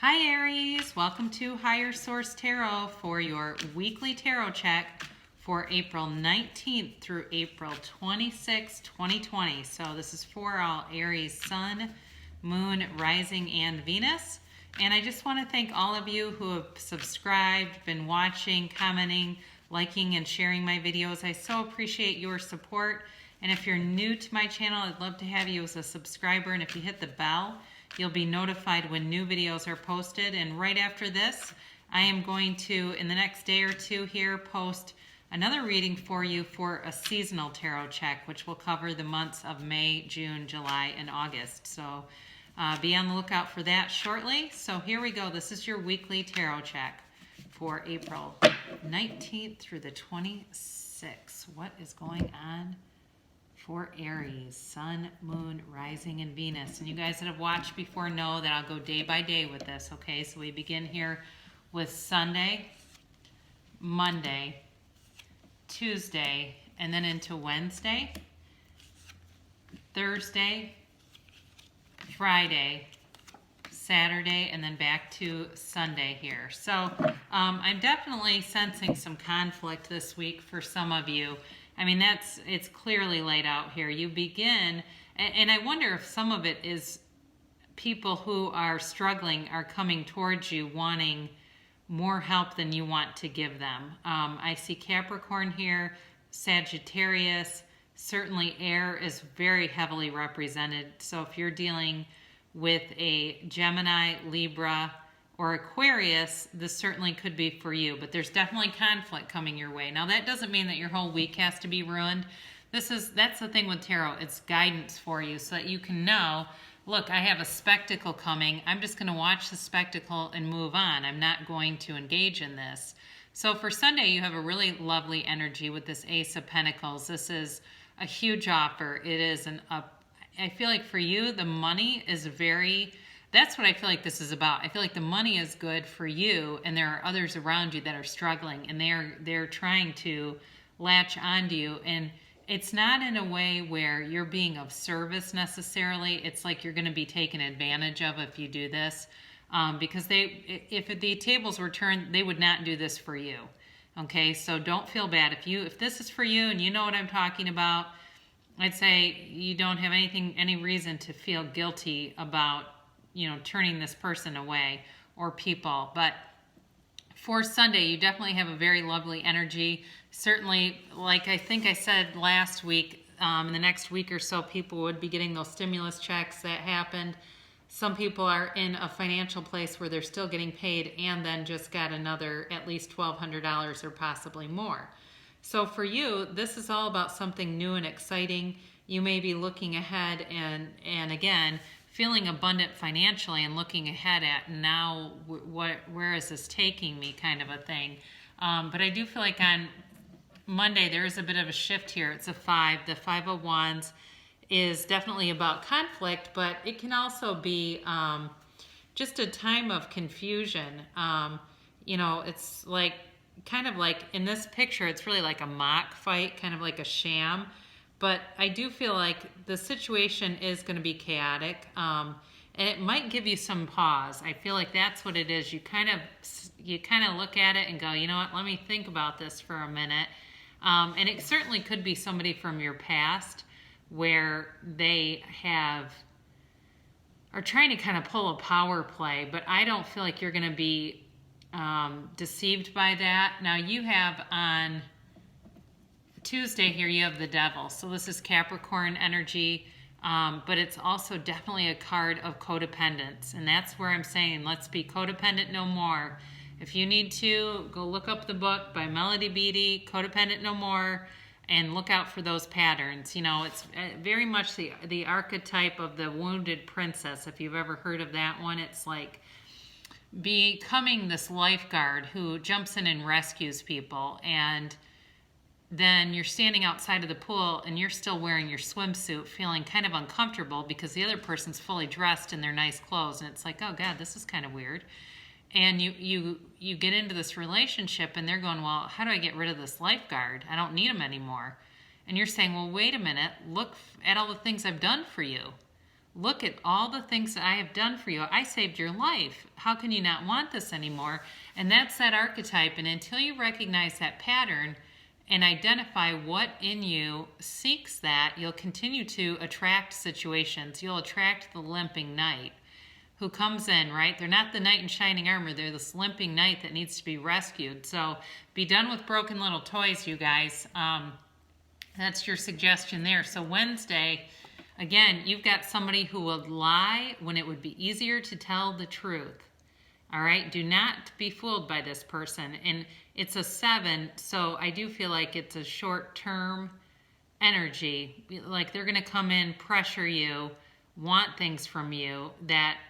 Hi Aries, welcome to Higher Source Tarot for your weekly tarot check for April 19th through April 26th, 2020. So this is for all Aries Sun, Moon, Rising, and Venus. And I just want to thank all of you who have subscribed, been watching, commenting, liking, and sharing my videos. I so appreciate your support. And if you're new to my channel, I'd love to have you as a subscriber. And if you hit the bell, you'll be notified when new videos are posted. And right after this, I am going to, in the next day or two here, post another reading for you for a seasonal tarot check, which will cover the months of May, June, July, and August. So be on the lookout for that shortly. So here we go. This is your weekly tarot check for April 19th through the 26th. What is going on for Aries, Sun, Moon, Rising, and Venus? And you guys that have watched before know that I'll go day by day with this, okay? So we begin here with Sunday, Monday, Tuesday, and then into Wednesday, Thursday, Friday, Saturday, and then back to Sunday here. So I'm definitely sensing some conflict this week for some of you. I mean, it's clearly laid out here. You begin, and I wonder if some of it is people who are struggling are coming towards you wanting more help than you want to give them. I see Capricorn here, Sagittarius, certainly air is very heavily represented. So if you're dealing with a Gemini, Libra, or Aquarius, this certainly could be for you, but there's definitely conflict coming your way. Now, that doesn't mean that your whole week has to be ruined. That's the thing with tarot. It's guidance for you so that you can know, look, I have a spectacle coming. I'm just going to watch the spectacle and move on. I'm not going to engage in this. So for Sunday, you have a really lovely energy with this Ace of Pentacles. This is a huge offer. It is I feel like for you, the money is that's what I feel like this is about. I feel like the money is good for you, and there are others around you that are struggling, and they're trying to latch onto you. And it's not in a way where you're being of service necessarily. It's like you're going to be taken advantage of if you do this, because if the tables were turned, they would not do this for you. Okay, so don't feel bad if this is for you and you know what I'm talking about. I'd say you don't have any reason to feel guilty about turning this person away or people. But for Sunday, you definitely have a very lovely energy. Certainly, like I think I said last week, in the next week or so, people would be getting those stimulus checks that happened. Some people are in a financial place where they're still getting paid and then just got another at least $1,200 or possibly more. So for you, this is all about something new and exciting. You may be looking ahead and again, feeling abundant financially and looking ahead at now, where is this taking me kind of a thing. But I do feel like on Monday, there is a bit of a shift here. It's a 5. The 5 of Wands is definitely about conflict, but it can also be just a time of confusion. It's like, kind of like in this picture, it's really like a mock fight, kind of like a sham. But I do feel like the situation is going to be chaotic, and it might give you some pause. I feel like that's what it is. You kind of look at it and go, you know what? Let me think about this for a minute. And it certainly could be somebody from your past where they are trying to kind of pull a power play. But I don't feel like you're going to be deceived by that. Now you have on Tuesday here, you have the Devil. So this is Capricorn energy, but it's also definitely a card of codependence. And that's where I'm saying, let's be codependent no more. If you need to, go look up the book by Melody Beattie, Codependent No More, and look out for those patterns. It's very much the archetype of the wounded princess. If you've ever heard of that one, it's like becoming this lifeguard who jumps in and rescues people, and then you're standing outside of the pool and you're still wearing your swimsuit, feeling kind of uncomfortable because the other person's fully dressed in their nice clothes, and it's like, oh God, this is kind of weird. And you get into this relationship and they're going, well, how do I get rid of this lifeguard? I don't need him anymore. And you're saying, well, wait a minute, look at all the things I've done for you. look at all the things that I have done for you. I saved your life. How can you not want this anymore? And that's that archetype. And until you recognize that pattern and identify what in you seeks that, you'll continue to attract situations. You'll attract the limping knight who comes in, right? They're not the knight in shining armor. They're this limping knight that needs to be rescued. So be done with broken little toys, you guys. That's your suggestion there. So Wednesday, again, you've got somebody who will lie when it would be easier to tell the truth. All right? Do not be fooled by this person. And it's a 7, so I do feel like it's a short-term energy. Like they're going to come in, pressure you, want things from you,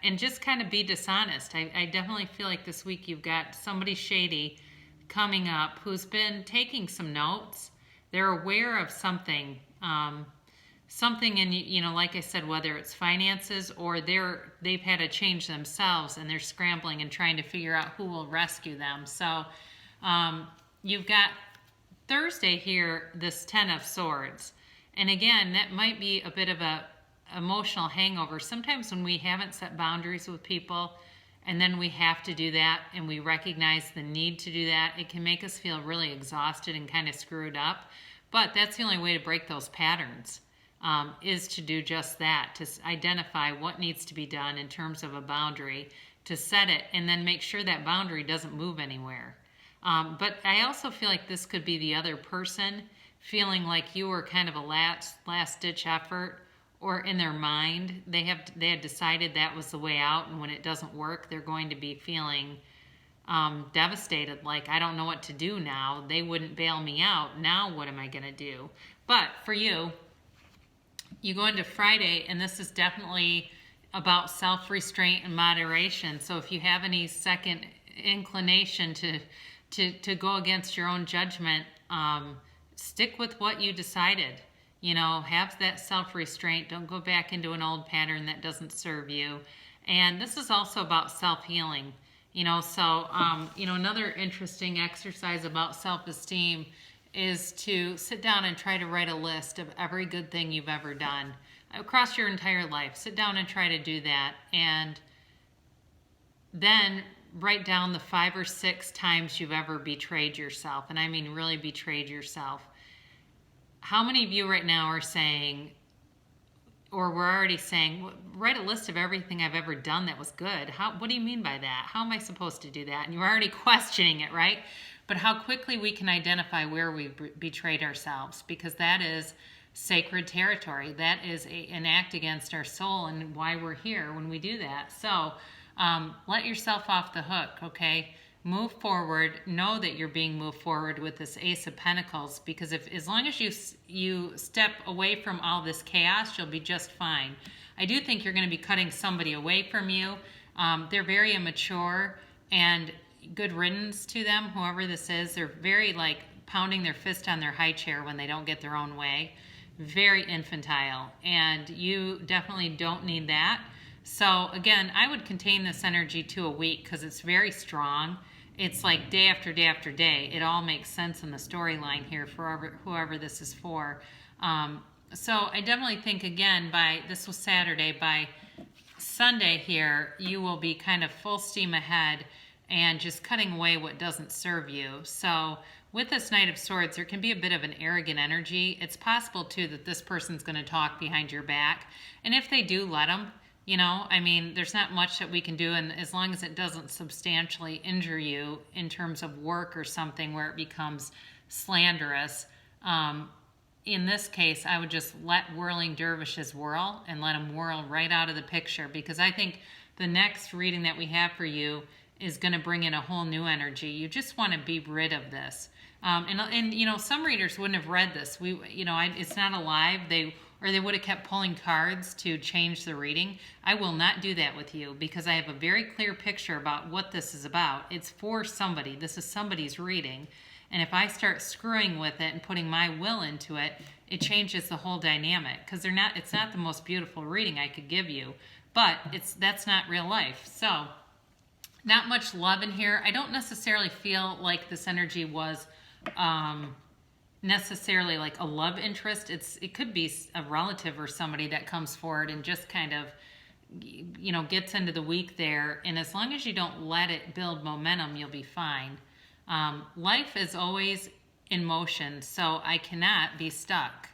and just kind of be dishonest. I definitely feel like this week you've got somebody shady coming up who's been taking some notes. They're aware of something, something in, like I said, whether it's finances or they've had a change themselves and they're scrambling and trying to figure out who will rescue them. So you've got Thursday here, this 10 of Swords. And again, that might be a bit of a emotional hangover. Sometimes when we haven't set boundaries with people and then we have to do that and we recognize the need to do that, it can make us feel really exhausted and kind of screwed up. But that's the only way to break those patterns, is to do just that, to identify what needs to be done in terms of a boundary, to set it, and then make sure that boundary doesn't move anywhere. But I also feel like this could be the other person feeling like you were kind of a last-ditch effort, or in their mind, they had decided that was the way out, and when it doesn't work, they're going to be feeling devastated, like, I don't know what to do now. They wouldn't bail me out. Now what am I going to do? But for you, you go into Friday, and this is definitely about self-restraint and moderation. So if you have any second inclination to go against your own judgment, stick with what you decided. Have that self-restraint. Don't go back into an old pattern that doesn't serve you. And this is also about self-healing. Another interesting exercise about self-esteem is to sit down and try to write a list of every good thing you've ever done across your entire life. Sit down and try to do that. And then write down the 5 or 6 times you've ever betrayed yourself. And I mean really betrayed yourself. How many of you right now are saying, or we're already saying, write a list of everything I've ever done that was good? What do you mean by that? How am I supposed to do that? And you're already questioning it, right? But how quickly we can identify where we betrayed ourselves, because that is sacred territory. That is an act against our soul and why we're here when we do that. So let yourself off the hook, okay? Move forward. Know that you're being moved forward with this Ace of Pentacles, because as long as you step away from all this chaos, you'll be just fine. I do think you're going to be cutting somebody away from you. They're very immature, and good riddance to them, whoever this is. They're very like pounding their fist on their high chair when they don't get their own way. Very infantile, and you definitely don't need that. So again, I would contain this energy to a week because it's very strong. It's like day after day after day. It all makes sense in the storyline here for whoever this is for. So I definitely think, again, this was Saturday, by Sunday here, you will be kind of full steam ahead and just cutting away what doesn't serve you. So with this Knight of Swords, there can be a bit of an arrogant energy. It's possible, too, that this person's going to talk behind your back. And if they do, let them. There's not much that we can do, and as long as it doesn't substantially injure you in terms of work or something where it becomes slanderous, in this case, I would just let whirling dervishes whirl and let them whirl right out of the picture, because I think the next reading that we have for you is going to bring in a whole new energy. You just want to be rid of this. Some readers wouldn't have read this. It's not alive. They would have kept pulling cards to change the reading. I will not do that with you, because I have a very clear picture about what this is about. It's for somebody. This is somebody's reading. And if I start screwing with it and putting my will into it, it changes the whole dynamic, because it's not the most beautiful reading I could give you, but that's not real life. So not much love in here. I don't necessarily feel like this energy was necessarily like a love interest. It could be a relative or somebody that comes forward and just kind of, gets into the week there. And as long as you don't let it build momentum, you'll be fine. Life is always in motion, so I cannot be stuck.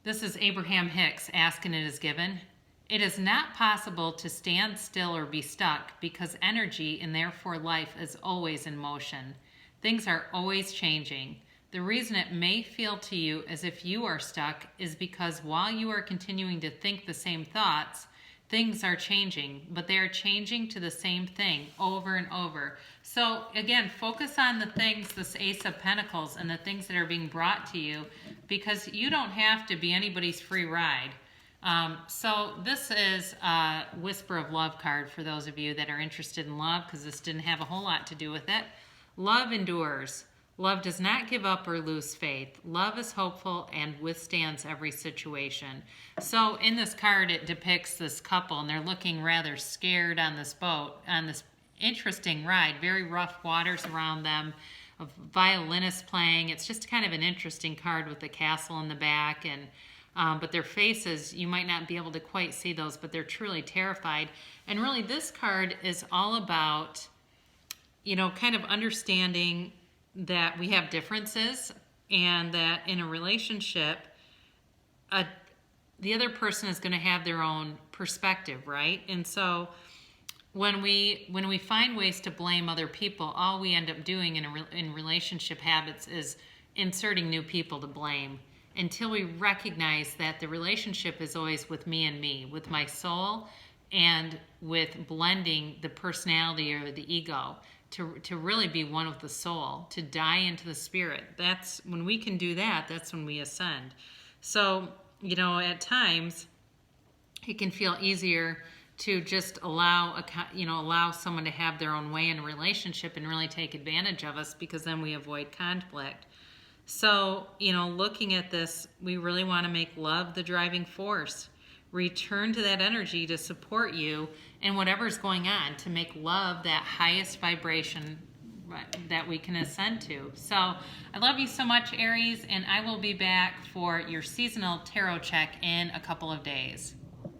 This is Abraham Hicks, Ask and It Is Given. It is not possible to stand still or be stuck because energy and therefore life is always in motion. Things are always changing. The reason it may feel to you as if you are stuck is because while you are continuing to think the same thoughts, things are changing, but they are changing to the same thing over and over. So again, focus on the things, this Ace of Pentacles, and the things that are being brought to you, because you don't have to be anybody's free ride. So this is a Whisper of Love card for those of you that are interested in love, because this didn't have a whole lot to do with it. Love endures. Love does not give up or lose faith. Love is hopeful and withstands every situation. So in this card, it depicts this couple, and they're looking rather scared on this boat, on this interesting ride. Very rough waters around them, a violinist playing. It's just kind of an interesting card with the castle in the back, and but their faces, you might not be able to quite see those, but they're truly terrified. And really, this card is all about, kind of understanding that we have differences, and that in a relationship, the other person is going to have their own perspective, right? And so when we find ways to blame other people, all we end up doing in relationship habits is inserting new people to blame, until we recognize that the relationship is always with me and me, with my soul, and with blending the personality or the ego to really be one with the soul, to die into the spirit. That's when we can do that, that's when we ascend. So, at times it can feel easier to just allow someone to have their own way in a relationship and really take advantage of us, because then we avoid conflict. So, looking at this, we really want to make love the driving force. Return to that energy to support you in whatever's going on, to make love that highest vibration that we can ascend to. So I love you so much, Aries, and I will be back for your seasonal tarot check in a couple of days.